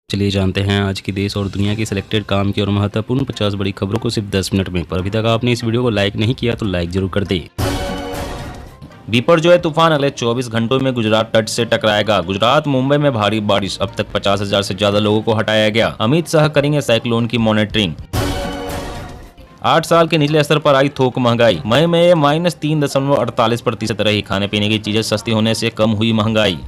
चलिए जानते हैं आज की देश और दुनिया की सिलेक्टेड काम की और महत्वपूर्ण 50 बड़ी खबरों को सिर्फ 10 मिनट में। पर अभी तक आपने इस वीडियो को लाइक नहीं किया तो लाइक जरूर कर दें। बिपरजॉय तूफान अगले 24 घंटों में गुजरात तट से टकराएगा। गुजरात मुंबई में भारी बारिश, अब तक 50,000 से ज्यादा लोगों को हटाया गया। अमित शाह करेंगे साइक्लोन की मॉनिटरिंग। 8 साल के निचले स्तर पर आई थोक महंगाई। मई में -3.48% रही। खाने पीने की चीजें सस्ती होने से कम हुई महंगाई।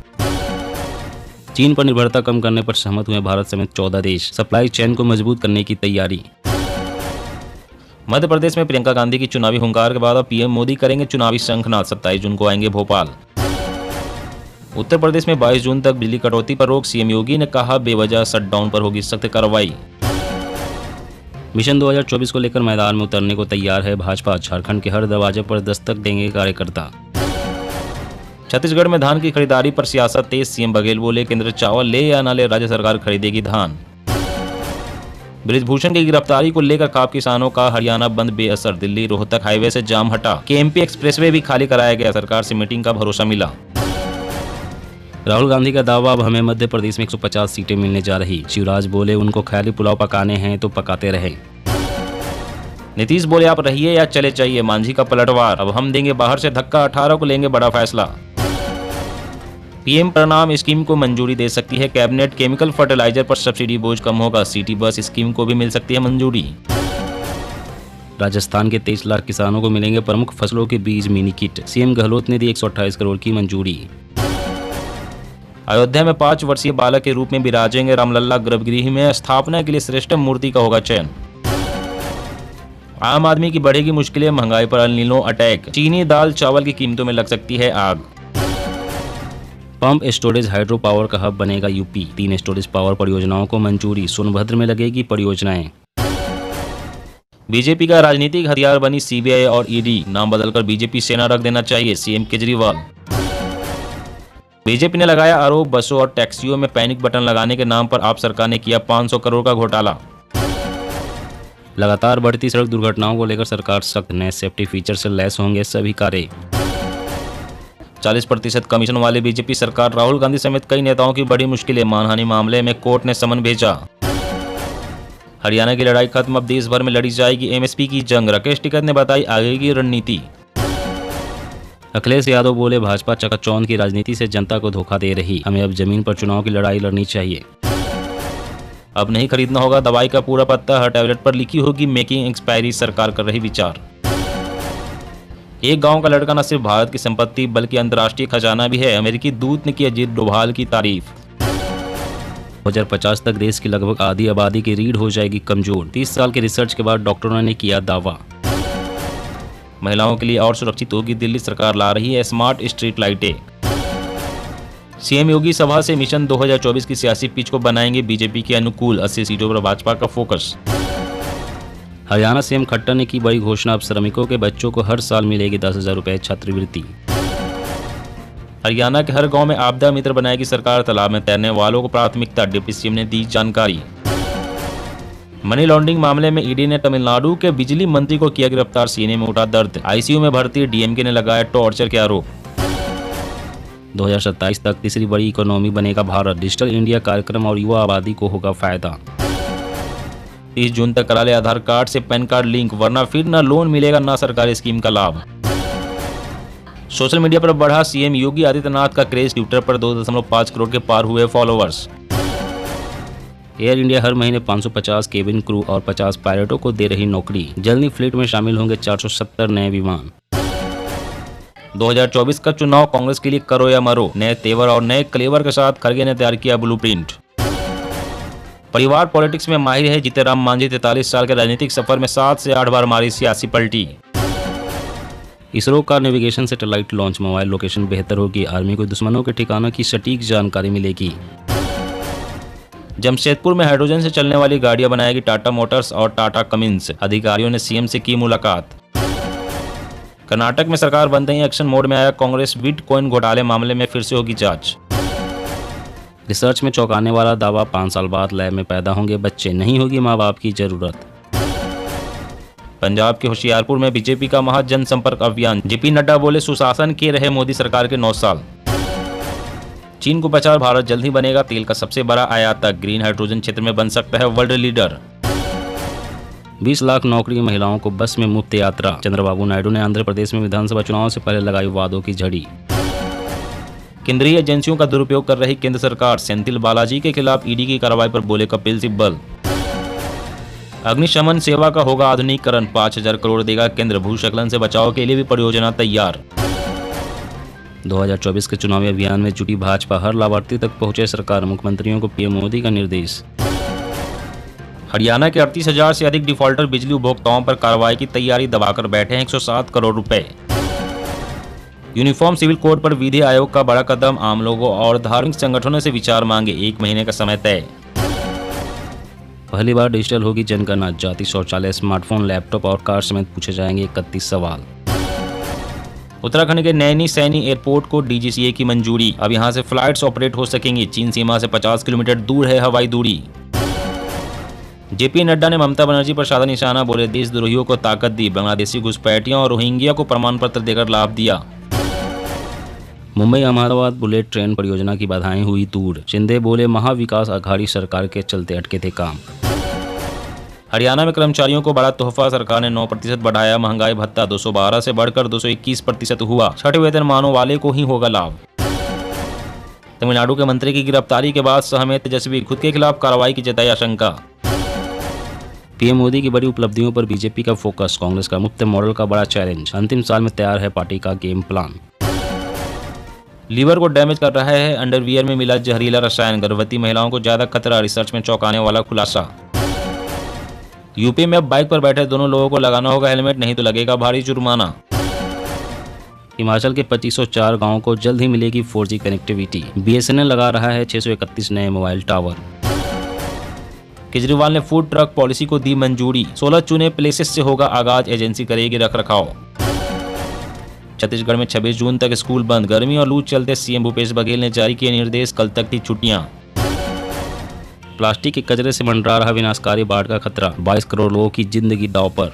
चीन पर निर्भरता कम करने पर सहमत हुए भारत समेत 14 देश। सप्लाई चेन को मजबूत करने की तैयारी। मध्य प्रदेश में प्रियंका गांधी की चुनावी हुंकार के बाद अब पीएम मोदी करेंगे चुनावी शंखनाद। 27 जून को आएंगे भोपाल। उत्तर प्रदेश में 22 जून तक बिजली कटौती पर रोक। सीएम योगी ने कहा बेवजह शटडाउन पर होगी सख्त कार्रवाई। मिशन 2024 को लेकर मैदान में उतरने को तैयार है भाजपा। झारखंड के हर दरवाजे पर दस्तक देंगे कार्यकर्ता। छत्तीसगढ़ में धान की खरीदारी पर सियासत तेज। सीएम बघेल बोले केंद्र चावल ले या न ले, राज्य सरकार खरीदेगी धान। बृजभूषण की गिरफ्तारी को लेकर खाप किसानों का हरियाणा बंद बेअसर। दिल्ली रोहतक हाईवे से जाम हटा। केएमपी एक्सप्रेसवे भी खाली कराया गया। सरकार से मीटिंग का भरोसा मिला। राहुल गांधी का दावा, अब हमें मध्य प्रदेश में 150 सीटें मिलने जा रही। शिवराज बोले उनको ख्याली पुलाव पकाने हैं तो पकाते रहे। नीतीश बोले आप रहिए या चले जाइए। मांझी का पलटवार, अब हम देंगे बाहर से धक्का, 18 को लेंगे बड़ा फैसला। पीएम प्रणाम स्कीम को मंजूरी दे सकती है कैबिनेट। केमिकल फर्टिलाइजर पर सब्सिडी बोझ कम होगा। सिटी बस स्कीम को भी मिल सकती है मंजूरी। राजस्थान के 23 लाख किसानों को मिलेंगे प्रमुख फसलों के बीज मिनी किट। सीएम गहलोत ने दी 128 करोड़ की मंजूरी। अयोध्या में 5 वर्षीय बालक के रूप में विराजेंगे रामलल्ला। गर्भगृह में स्थापना के लिए श्रेष्ठ मूर्ति का होगा चयन। आम आदमी की बढ़ेगी मुश्किलें, महंगाई पर अल नीनो अटैक। चीनी दाल चावल की कीमतों में लग सकती है आग। पंप स्टोरेज हाइड्रो पावर का हब बनेगा यूपी। 3 स्टोरेज पावर परियोजनाओं को मंजूरी। सोनभद्र में लगेगी परियोजनाएं। बीजेपी का राजनीतिक हथियार बनी सीबीआई और ईडी। नाम बदलकर बीजेपी सेना रख देना चाहिए, सीएम केजरीवाल। बीजेपी ने लगाया आरोप, बसों और टैक्सियों में पैनिक बटन लगाने के नाम पर आप सरकार ने किया 500 करोड़ का घोटाला। लगातार बढ़ती सड़क दुर्घटनाओं को लेकर सरकार सख्त। नए सेफ्टी फीचर से लैस होंगे सभी कारें। 40% कमीशन वाले बीजेपी सरकार। राहुल गांधी समेत कई नेताओं की बड़ी मुश्किलें। मानहानि मामले में कोर्ट ने समन भेजा। हरियाणा की लड़ाई खत्म, अब देश भर में लड़ी जाएगी एमएसपी की जंग। राकेश टिकैत ने बताई आगे की रणनीति। अखिलेश यादव बोले भाजपा चकाचौंध की राजनीति से जनता को धोखा दे रही। हमें अब जमीन पर चुनाव की लड़ाई लड़नी चाहिए। अब नहीं खरीदना होगा दवाई का पूरा पत्ता। हर टैबलेट पर लिखी होगी मेकिंग एक्सपायरी। सरकार कर रही विचार। एक गांव का लड़का न सिर्फ भारत की संपत्ति बल्कि अंतर्राष्ट्रीय खजाना भी है। अमेरिकी दूत ने की अजीत डोभाल की तारीफ। 2050 तक देश की लगभग आधी आबादी की रीढ़ हो जाएगी कमजोर। 30 साल के रिसर्च के बाद डॉक्टरों ने किया दावा। महिलाओं के लिए और सुरक्षित होगी दिल्ली। सरकार ला रही है स्मार्ट स्ट्रीट लाइटें। सीएम योगी सभा से मिशन 2024 की सियासी पिच को बनाएंगे बीजेपी के अनुकूल। 80 सीटों पर भाजपा का फोकस। हरियाणा सीएम खट्टर ने की बड़ी घोषणा, अब श्रमिकों के बच्चों को हर साल मिलेगी 10,000 रुपए छात्रवृत्ति। हरियाणा के हर गांव में आपदा मित्र बनाएगी सरकार। तालाब में तैरने वालों को प्राथमिकता, डिप्टी सीएम ने दी जानकारी। मनी लॉन्ड्रिंग मामले में ईडी ने तमिलनाडु के बिजली मंत्री को किया गिरफ्तार। सीने में उठा दर्द। आईसीयू में भर्ती डीएमके ने लगाया टॉर्चर के आरोप। 2027 तक तीसरी बड़ी इकोनॉमी बनेगा भारत। डिजिटल इंडिया कार्यक्रम और युवा आबादी को होगा फायदा। 30 जून तक करा ले आधार कार्ड से पैन कार्ड लिंक, वरना फिर न लोन मिलेगा न सरकारी स्कीम का लाभ। सोशल मीडिया पर बढ़ा सीएम योगी आदित्यनाथ का क्रेज। ट्विटर पर 2.5 करोड़ के पार हुए फॉलोअर्स। एयर इंडिया हर महीने 550 केबिन क्रू और 50 पायलटों को दे रही नौकरी। जल्दी फ्लीट में शामिल होंगे 470 नए विमान। 2024 का चुनाव कांग्रेस के लिए करो या मरो। नए तेवर और नए क्लेवर के साथ खड़गे ने तैयार किया ब्लूप्रिंट। परिवार पॉलिटिक्स में माहिर है जीतेराम मांझी। 43 साल के राजनीतिक सफर में 7 से 8 बार मारी सियासी पलटी। इसरो का navigation satellite launch. Mobile location बेहतर होगी। आर्मी को दुश्मनों के ठिकानों की सटीक जानकारी मिलेगी। जमशेदपुर में हाइड्रोजन से चलने वाली गाड़ियां बनाएगी टाटा मोटर्स और टाटा कमिंस। अधिकारियों ने सीएम से की मुलाकात। कर्नाटक में सरकार बनते ही एक्शन मोड में आया कांग्रेस। बिटकॉइन घोटाले मामले में फिर से होगी जांच। रिसर्च में चौंकाने वाला दावा, 5 साल बाद लैब में पैदा होंगे बच्चे, नहीं होगी माँ बाप की जरूरत। पंजाब के होशियारपुर में बीजेपी का महाजन संपर्क अभियान। जेपी नड्डा बोले सुशासन के रहे मोदी सरकार के 9 साल। चीन को पछाड़ भारत जल्द ही बनेगा तेल का सबसे बड़ा आयातक, ग्रीन हाइड्रोजन क्षेत्र में बन सकता है वर्ल्ड लीडर। 20 लाख नौकरी महिलाओं को बस में मुफ्त यात्रा, चंद्रबाबू नायडू ने आंध्र प्रदेश में विधानसभा चुनाव से पहले लगाई वादों की झड़ी। केंद्रीय एजेंसियों का दुरुपयोग कर रही केंद्र सरकार, सेंथिल बालाजी के खिलाफ ईडी की कार्रवाई पर बोले कपिल सिब्बल। अग्निशमन सेवा का होगा आधुनिकीकरण, 5000 करोड़ देगा केंद्र, भूस्खलन से बचाव के लिए भी परियोजना तैयार। 2024 के चुनावी अभियान में जुटी भाजपा, हर लाभार्थी तक पहुंचे सरकार, मुख्यमंत्रियों को पीएम मोदी का निर्देश। हरियाणा के 38,000 से अधिक डिफॉल्टर बिजली उपभोक्ताओं पर कार्रवाई की तैयारी, दबाकर बैठे हैं 107 करोड़ रुपए। यूनिफॉर्म सिविल कोड पर विधि आयोग का बड़ा कदम, आम लोगों और धार्मिक संगठनों से विचार मांगे, 1 महीने का समय तय। पहली बार डिजिटल होगी जनगणना, जाति शौचालय, स्मार्टफोन, लैपटॉप और कार समेत पूछे जाएंगे 31 सवाल। उत्तराखंड के नैनी सैनी एयरपोर्ट को डीजीसीए की मंजूरी, अब यहां से फ्लाइट्स ऑपरेट हो सकेंगी, चीन सीमा से 50 किलोमीटर दूर है हवाई दूरी। जेपी नड्डा ने ममता बनर्जी पर साधा निशाना, बोले देशद्रोहियों को ताकत दी, बांग्लादेशी घुसपैठियों और रोहिंग्या को प्रमाण पत्र देकर लाभ दिया। मुंबई अहमदाबाद बुलेट ट्रेन परियोजना की बाधाएं हुई दूर, शिंदे बोले महाविकास अघाड़ी सरकार के चलते अटके थे काम। हरियाणा में कर्मचारियों को बड़ा तोहफा, सरकार ने 9% बढ़ाया महंगाई भत्ता, 212 से बढ़कर 221% हुआ, छठे वेतनमानों वाले को ही होगा लाभ। तमिलनाडु के मंत्री की गिरफ्तारी के बाद सहमे तेजस्वी, खुद के खिलाफ कार्रवाई की जताई आशंका। पीएम मोदी की बड़ी उपलब्धियों पर बीजेपी का फोकस, कांग्रेस का मुफ्त मॉडल का बड़ा चैलेंज, अंतिम साल में तैयार है पार्टी का गेम प्लान। लीवर को डैमेज कर रहा है अंडरवियर में मिला जहरीला रसायन, गर्भवती महिलाओं को ज्यादा खतरा, रिसर्च में चौंकाने वाला खुलासा। यूपी में अब बाइक पर बैठे दोनों लोगों को लगाना होगा हेलमेट, नहीं तो लगेगा भारी जुर्माना। हिमाचल के 2504 गांवों को जल्द ही मिलेगी 4G कनेक्टिविटी, बीएसएनएल लगा रहा है 631 नए मोबाइल टावर। केजरीवाल ने फूड ट्रक पॉलिसी को दी मंजूरी, 16 चुने प्लेसेस से होगा आगाज, एजेंसी करेगी रखरखाव। छत्तीसगढ़ में 26 जून तक स्कूल बंद, गर्मी और लू चलते सीएम भूपेश बघेल ने जारी किए निर्देश, कल तक थी छुट्टियां। प्लास्टिक के कचरे से मंडरा रहा विनाशकारी बाढ़ का खतरा, 22 करोड़ लोगों की जिंदगी दांव पर।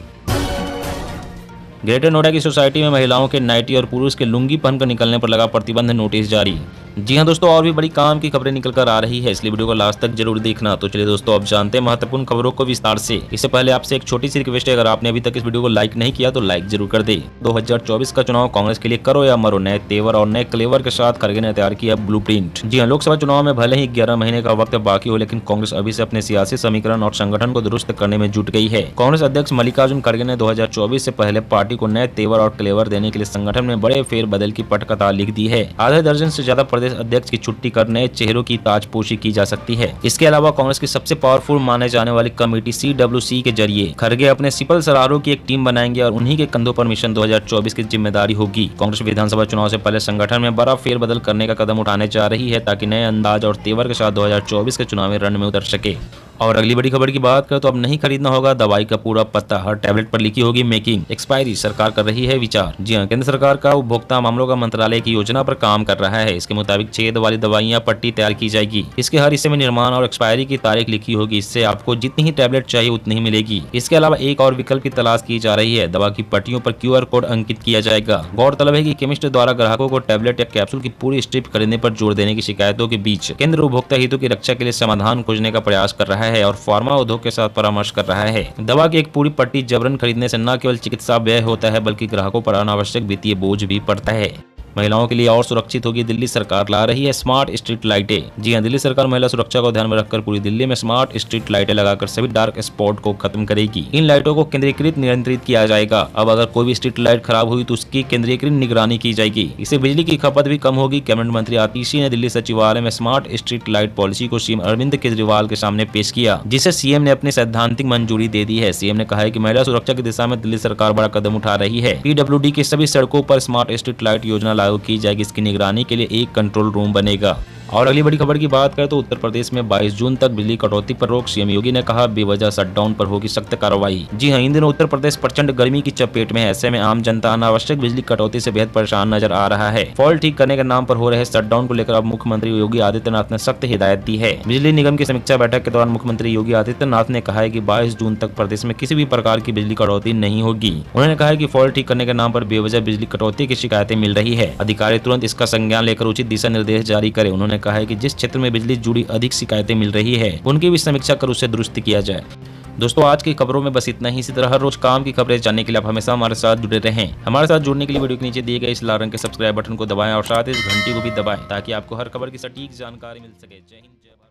ग्रेटर नोएडा की सोसाइटी में महिलाओं के नाइटी और पुरुष के लुंगी पहनकर निकलने पर लगा प्रतिबंध, नोटिस जारी। जी हां दोस्तों, और भी बड़ी काम की खबरें निकल कर आ रही है, इसलिए वीडियो को लास्ट तक जरूर देखना। तो चलिए दोस्तों, अब जानते हैं महत्वपूर्ण खबरों को विस्तार से। इससे पहले आपसे एक छोटी सी रिक्वेस्ट है, अगर आपने अभी तक इस वीडियो को लाइक नहीं किया तो लाइक जरूर कर दे। 2024 का चुनाव कांग्रेस के लिए करो या मरो, नए तेवर और नए क्लेवर के साथ खड़गे ने तैयार किया ब्लूप्रिंट। जी हाँ, लोकसभा चुनाव में भले ही 11 महीने का वक्त बाकी हो, लेकिन कांग्रेस अभी से अपने सियासी समीकरण और संगठन को दुरुस्त करने में जुट गई है। कांग्रेस अध्यक्ष मल्लिकार्जुन खड़गे ने 2024 से पहले पार्टी को नए तेवर और क्लेवर देने के लिए संगठन में बड़े फेरबदल की पटकथा लिख दी है। आधे दर्जन से ज्यादा प्रदेश अध्यक्ष की छुट्टी कर नए चेहरों की ताजपोशी की जा सकती है। इसके अलावा कांग्रेस की सबसे पावरफुल माने जाने वाली कमेटी CWC के जरिए खड़गे अपने सिपल सरारों की एक टीम बनाएंगे और उन्हीं के कंधों पर मिशन 2024 की जिम्मेदारी होगी। कांग्रेस विधानसभा चुनाव से पहले संगठन में बड़ा फेरबदल करने का कदम उठाने जा रही है, ताकि नए अंदाज और तेवर के साथ 2024 के चुनावी रण में उतर सके। और अगली बड़ी खबर की बात करें तो अब नहीं खरीदना होगा दवाई का पूरा पत्ता, हर टैबलेट पर लिखी होगी मेकिंग एक्सपायरी, सरकार कर रही है विचार। जी हां, केंद्र सरकार का उपभोक्ता मामलों का मंत्रालय की योजना पर काम कर रहा है। इसके मुताबिक छेद वाली दवाइयां पट्टी तैयार की जाएगी, इसके हर हिस्से में निर्माण और एक्सपायरी की तारीख लिखी होगी, इससे आपको जितनी ही टैबलेट चाहिए उतनी ही मिलेगी। इसके अलावा एक और विकल्प की तलाश की जा रही है, दवा की पट्टियों पर QR कोड अंकित किया जाएगा। गौरतलब है कि केमिस्ट द्वारा ग्राहकों को टैबलेट या कैप्सूल की पूरी स्ट्रिप खरीदने पर जोर देने की शिकायतों के बीच केंद्र उपभोक्ता हितों की रक्षा के लिए समाधान खोजने का प्रयास कर रहा है और फार्मा उद्योग के साथ परामर्श कर रहा है। दवा की एक पूरी पट्टी जबरन खरीदने से न केवल चिकित्सा व्यय होता है, बल्कि ग्राहकों पर अनावश्यक वित्तीय बोझ भी पड़ता है। महिलाओं के लिए और सुरक्षित होगी, दिल्ली सरकार ला रही है स्मार्ट स्ट्रीट लाइटें। जी हां, दिल्ली सरकार महिला सुरक्षा को ध्यान में रखकर पूरी दिल्ली में स्मार्ट स्ट्रीट लाइटें लगाकर सभी डार्क स्पॉट को खत्म करेगी। इन लाइटों को केंद्रीकृत नियंत्रित किया जाएगा। अब अगर कोई भी स्ट्रीट लाइट खराब हुई तो उसकी केंद्रीकृत निगरानी की जाएगी। इससे बिजली की खपत भी कम होगी। कैबिनेट मंत्री आतिशी ने दिल्ली सचिवालय में स्मार्ट स्ट्रीट लाइट पॉलिसी को सीएम अरविंद केजरीवाल के सामने पेश किया, जिसे सीएम ने अपनी सैद्धांतिक मंजूरी दे दी है। सीएम ने कहा है कि महिला सुरक्षा की दिशा में दिल्ली सरकार बड़ा कदम उठा रही है। PWD की सभी सड़कों पर स्मार्ट स्ट्रीट लाइट योजना लागू की जाएगी। इसकी निगरानी के लिए एक कंट्रोल रूम बनेगा। और अगली बड़ी खबर की बात करें तो उत्तर प्रदेश में 22 जून तक बिजली कटौती पर रोक। सीएम योगी ने कहा बेवजह शटडाउन पर होगी सख्त कार्रवाई। जी हां, इन दिनों उत्तर प्रदेश प्रचंड गर्मी की चपेट में है। ऐसे में आम जनता अनावश्यक बिजली कटौती से बेहद परेशान नजर आ रहा है। फॉल्ट ठीक करने के नाम पर हो रहे शटडाउन को लेकर अब मुख्यमंत्री योगी आदित्यनाथ ने सख्त हिदायत दी है। बिजली निगम की समीक्षा बैठक के दौरान मुख्यमंत्री योगी आदित्यनाथ ने कहा है कि 22 जून तक प्रदेश में किसी भी प्रकार की बिजली कटौती नहीं होगी। उन्होंने कहा है कि फॉल्ट ठीक करने के नाम पर बेवजह बिजली कटौती की शिकायतें मिल रही है। अधिकारी तुरंत इसका संज्ञान लेकर उचित दिशा निर्देश जारी करें। उन्होंने कहा है कि जिस क्षेत्र में बिजली जुड़ी अधिक शिकायतें मिल रही है उनकी भी समीक्षा कर उसे दुरुस्त किया जाए। दोस्तों, आज की खबरों में बस इतना ही। इसी तरह हर रोज काम की खबरें जानने के लिए आप हमेशा हमारे साथ जुड़े रहें। हमारे साथ जुड़ने के लिए वीडियो के नीचे दिए गए इस लाल रंग के सब्सक्राइब बटन को दबाएं और साथ ही इस घंटी को भी दबाएं ताकि आपको हर खबर की सटीक जानकारी मिल सके। जय हिंद, जय भारत।